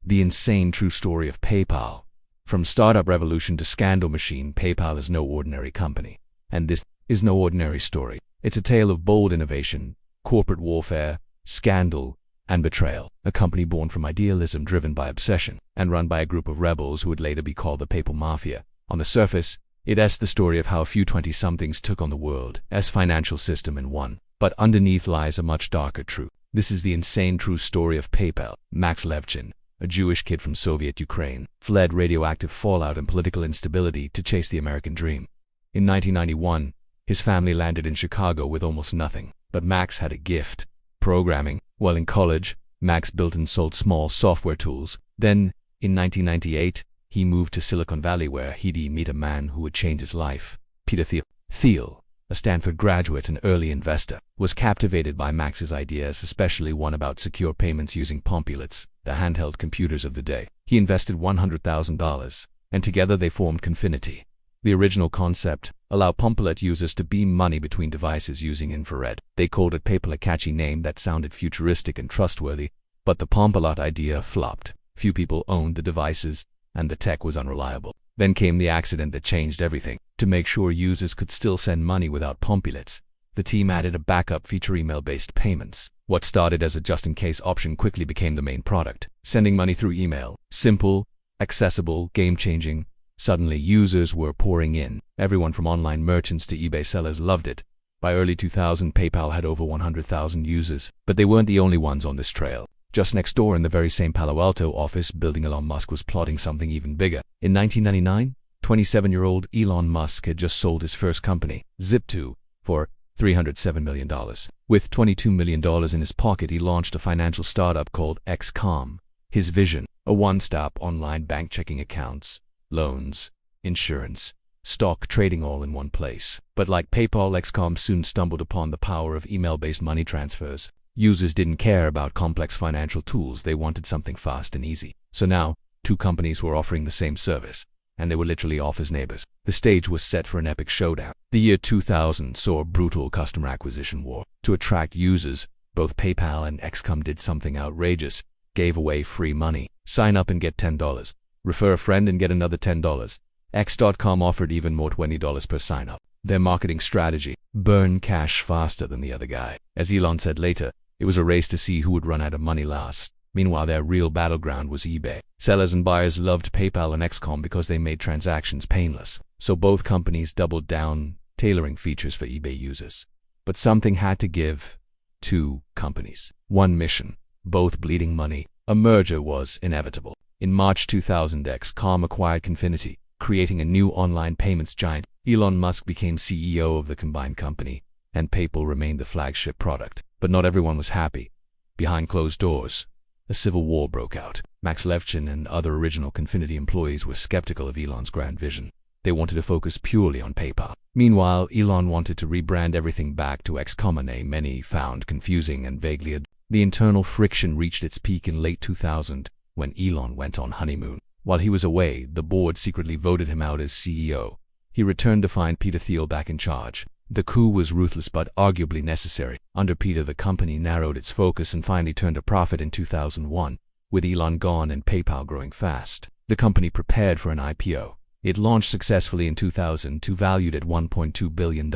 The insane true story of PayPal. From startup revolution to scandal machine, PayPal is no ordinary company. And this is no ordinary story. It's a tale of bold innovation, corporate warfare, scandal, and betrayal. A company born from idealism, driven by obsession, and run by a group of rebels who would later be called the PayPal Mafia. On the surface, it's the story of how a few 20-somethings took on the world's financial system and won. But underneath lies a much darker truth. This is the insane true story of PayPal. Max Levchin, a Jewish kid from Soviet Ukraine, fled radioactive fallout and political instability to chase the American dream. In 1991, his family landed in Chicago with almost nothing. But Max had a gift: programming. While in college, Max built and sold small software tools. Then, in 1998, he moved to Silicon Valley, where he'd meet a man who would change his life. Peter Thiel. Thiel, a Stanford graduate and early investor, was captivated by Max's ideas, especially one about secure payments using Pompulets, the handheld computers of the day. He invested $100,000, and together they formed Confinity. The original concept: allow Pompulet users to beam money between devices using infrared. They called it PayPal, a catchy name that sounded futuristic and trustworthy, but the Pompulet idea flopped. Few people owned the devices, and the tech was unreliable. Then came the accident that changed everything. To make sure users could still send money without Pompulets, the team added a backup feature: email-based payments. What started as a just-in-case option quickly became the main product. Sending money through email. Simple, accessible, game-changing. Suddenly, users were pouring in. Everyone from online merchants to eBay sellers loved it. By early 2000, PayPal had over 100,000 users. But they weren't the only ones on this trail. Just next door, in the very same Palo Alto office building, Elon Musk was plotting something even bigger. In 1999, 27-year-old Elon Musk had just sold his first company, Zip2, for $307 million. With $22 million in his pocket, he launched a financial startup called XCOM. His vision: a one-stop online bank, checking accounts, loans, insurance, stock trading, all in one place. But like PayPal, XCOM soon stumbled upon the power of email-based money transfers. Users didn't care about complex financial tools. They wanted something fast and easy. So now, two companies were offering the same service, and they were literally off as neighbors. The stage was set for an epic showdown. The year 2000 saw a brutal customer acquisition war. To attract users, both PayPal and XCOM did something outrageous: gave away free money. Sign up and get $10. Refer a friend and get another $10. X.com offered even more, $20 per sign-up. Their marketing strategy: burn cash faster than the other guy. As Elon said later, it was a race to see who would run out of money last. Meanwhile, their real battleground was eBay. Sellers and buyers loved PayPal and XCOM because they made transactions painless. So both companies doubled down, tailoring features for eBay users. But something had to give. Two companies, one mission, both bleeding money. A merger was inevitable. In March 2000, XCOM acquired Confinity, creating a new online payments giant. Elon Musk became CEO of the combined company, and PayPal remained the flagship product. But not everyone was happy. Behind closed doors, a civil war broke out. Max Levchin and other original Confinity employees were skeptical of Elon's grand vision. They wanted to focus purely on PayPal. Meanwhile, Elon wanted to rebrand everything back to XCOM, a name many found confusing and vaguely ad. The internal friction reached its peak in late 2000, when Elon went on honeymoon. While he was away, the board secretly voted him out as CEO. He returned to find Peter Thiel back in charge. The coup was ruthless but arguably necessary. Under Peter, the company narrowed its focus and finally turned a profit in 2001, with Elon gone and PayPal growing fast. The company prepared for an IPO. It launched successfully in 2002, valued at $1.2 billion.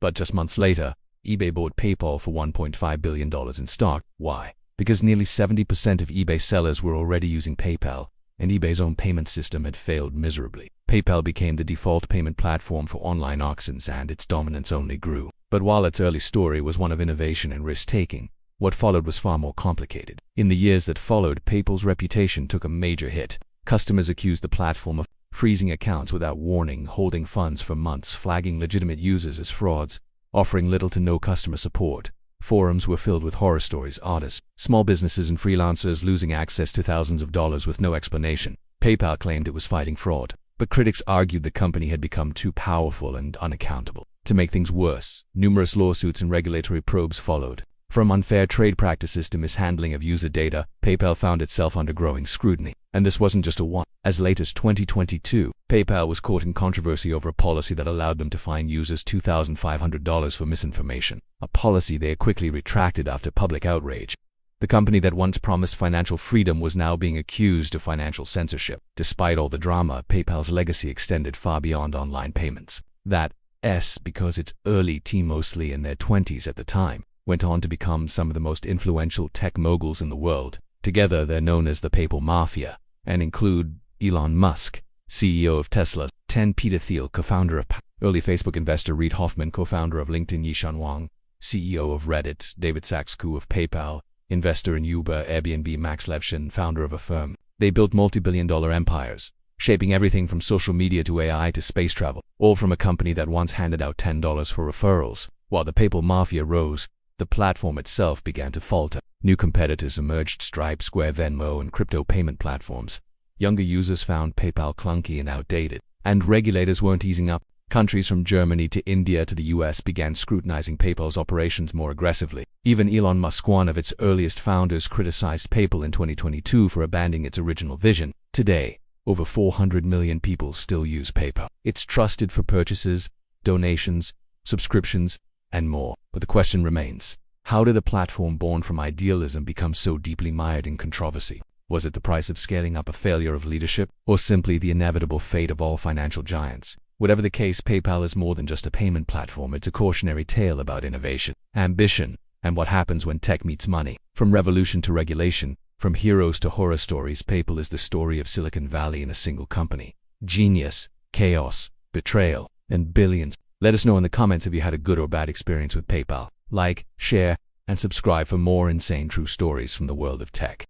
But just months later, eBay bought PayPal for $1.5 billion in stock. Why? Because nearly 70% of eBay sellers were already using PayPal, and eBay's own payment system had failed miserably. PayPal became the default payment platform for online auctions, and its dominance only grew. But while its early story was one of innovation and risk-taking, what followed was far more complicated. In the years that followed, PayPal's reputation took a major hit. Customers accused the platform of freezing accounts without warning, holding funds for months, flagging legitimate users as frauds, offering little to no customer support. Forums were filled with horror stories: artists, small businesses, and freelancers losing access to thousands of dollars with no explanation. PayPal claimed it was fighting fraud, but critics argued the company had become too powerful and unaccountable. To make things worse, numerous lawsuits and regulatory probes followed. From unfair trade practices to mishandling of user data, PayPal found itself under growing scrutiny. And this wasn't just a one. As late as 2022, PayPal was caught in controversy over a policy that allowed them to fine users $2,500 for misinformation, a policy they quickly retracted after public outrage. The company that once promised financial freedom was now being accused of financial censorship. Despite all the drama, PayPal's legacy extended far beyond online payments. That's because its early team, mostly in their 20s at the time, went on to become some of the most influential tech moguls in the world. Together, they're known as the PayPal Mafia, and include Elon Musk, CEO of Tesla, Peter Thiel, co-founder of early Facebook investor Reid Hoffman, co-founder of LinkedIn Yishan Wang, CEO of Reddit, David Sacks of PayPal, investor in Uber, Airbnb, Max Levchin, founder of Affirm. They built multi-billion-dollar empires, shaping everything from social media to AI to space travel, all from a company that once handed out $10 for referrals. While the PayPal Mafia rose, the platform itself began to falter. New competitors emerged: Stripe, Square, Venmo, and crypto payment platforms. Younger users found PayPal clunky and outdated, and regulators weren't easing up. Countries from Germany to India to the US began scrutinizing PayPal's operations more aggressively. Even Elon Musk, one of its earliest founders, criticized PayPal in 2022 for abandoning its original vision. Today, over 400 million people still use PayPal. It's trusted for purchases, donations, subscriptions, and more. But the question remains: how did a platform born from idealism become so deeply mired in controversy? Was it the price of scaling up, a failure of leadership, or simply the inevitable fate of all financial giants? Whatever the case, PayPal is more than just a payment platform. It's a cautionary tale about innovation, ambition, and what happens when tech meets money. From revolution to regulation, from heroes to horror stories, PayPal is the story of Silicon Valley in a single company. Genius, chaos, betrayal, and billions. Let us know in the comments if you had a good or bad experience with PayPal. Like, share, and subscribe for more insane true stories from the world of tech.